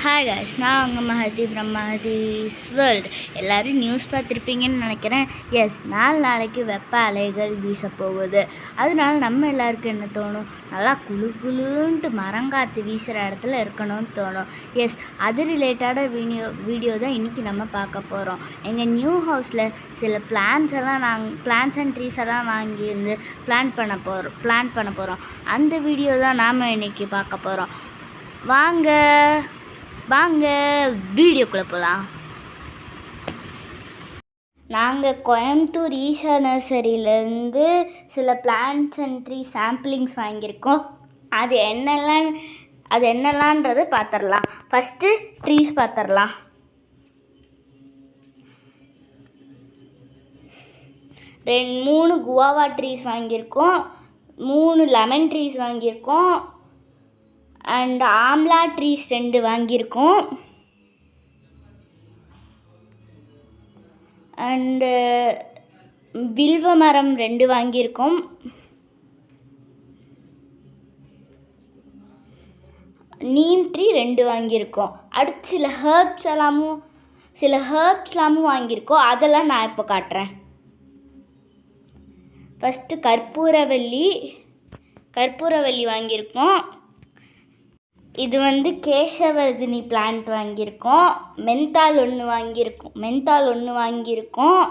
Hi guys, நான் உங்கள் Mahdi from மஹதிஸ் world. எல்லோரும் நியூஸ் பார்த்துருப்பீங்கன்னு நினைக்கிறேன். எஸ், நாளைக்கு வெப்ப அலைகள் வீச போகுது. அதனால நம்ம எல்லாருக்கும் என்ன தோணும்? நல்லா குளு குளுன்ட்டு மரங்காற்று வீசுகிற இடத்துல இருக்கணும்னு தோணும். எஸ், அது ரிலேட்டடான வீடியோ தான் இன்றைக்கி நம்ம பார்க்க போகிறோம். எங்கள் நியூ ஹவுஸில் சில பிளான்ஸ் அண்ட் ட்ரீஸ் எல்லாம் வாங்கியிருந்து பிளான் பண்ண போகிறோம். அந்த வீடியோ தான் நாம் இன்றைக்கி பார்க்க போகிறோம். வாங்க வீடியோக்குள்ளே போகலாம். நாங்கள் கோயம்புத்தூர் ஈஷா நர்சரியிலேருந்து சில பிளான்ட்ஸ் அண்ட் ட்ரீ சாம்பிளிங்ஸ் வாங்கியிருக்கோம். அது என்னெல்லான்றது பார்த்துடலாம். ஃபஸ்ட்டு ட்ரீஸ் பார்த்துடலாம். 3 குவாவா ட்ரீஸ் வாங்கியிருக்கோம், 3 லெமன் ட்ரீஸ் வாங்கியிருக்கோம், அண்ட் ஆம்லா ட்ரீஸ் 2 வாங்கியிருக்கோம், அண்டு வில்வ மரம் 2 வாங்கியிருக்கோம், நீம் ட்ரீ 2 வாங்கியிருக்கோம். அடுத்து சில ஹர்ப்ஸ்லாமும் வாங்கியிருக்கோம். அதெல்லாம் நான் இப்போ காட்டுறேன். ஃபஸ்ட்டு கற்பூரவல்லி வாங்கியிருக்கோம். இது கேசவர்தினி பிளான்ட் வாங்கியிருக்கோம். மென்தால் ஒன்று வாங்கியிருக்கோம்.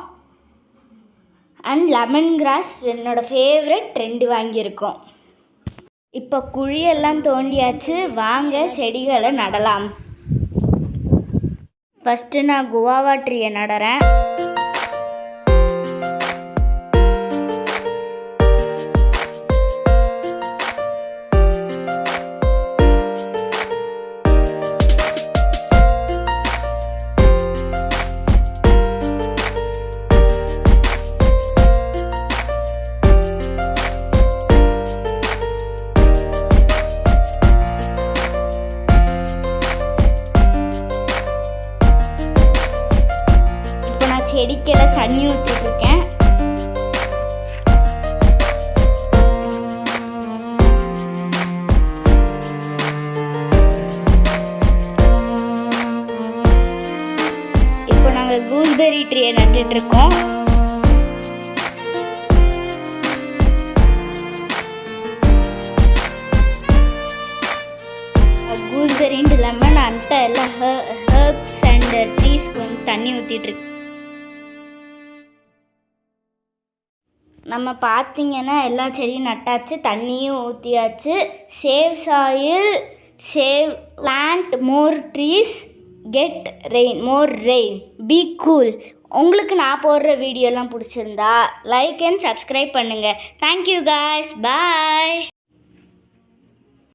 அண்ட் லெமன் கிராஸ் என்னோடய ஃபேவரட் 2 வாங்கியிருக்கோம். இப்போ குழியெல்லாம் தோண்டியாச்சு, வாங்க செடிகளை நடலாம். ஃபஸ்ட்டு நான் குவாவா ட்ரீயை நடுறேன். செடிக்கெல்லாம் தண்ணி ஊற்றிட்டுருக்கேன். இப்போ நாங்கள் கூஸ்பெரி ட்ரீயை நட்டுட்ருக்கோம். கூஸ்பெரின்ட்டு இல்லாமல் நான் எல்லாம் ஹர்ப்ஸ் அண்ட் ட்ரீஸ்க்கு தண்ணி ஊற்றிட்டுருக்கேன். நம்ம பார்த்திங்கன்னா எல்லா செடியும் நட்டாச்சு, தண்ணியும் ஊற்றியாச்சு. Save soil, save plant, more trees, get rain, more rain, be cool. உங்களுக்கு நான் போடுற வீடியோலாம் பிடிச்சிருந்தா லைக் அண்ட் சப்ஸ்கிரைப் பண்ணுங்கள். தேங்க்யூ காய்ஸ், பாய்.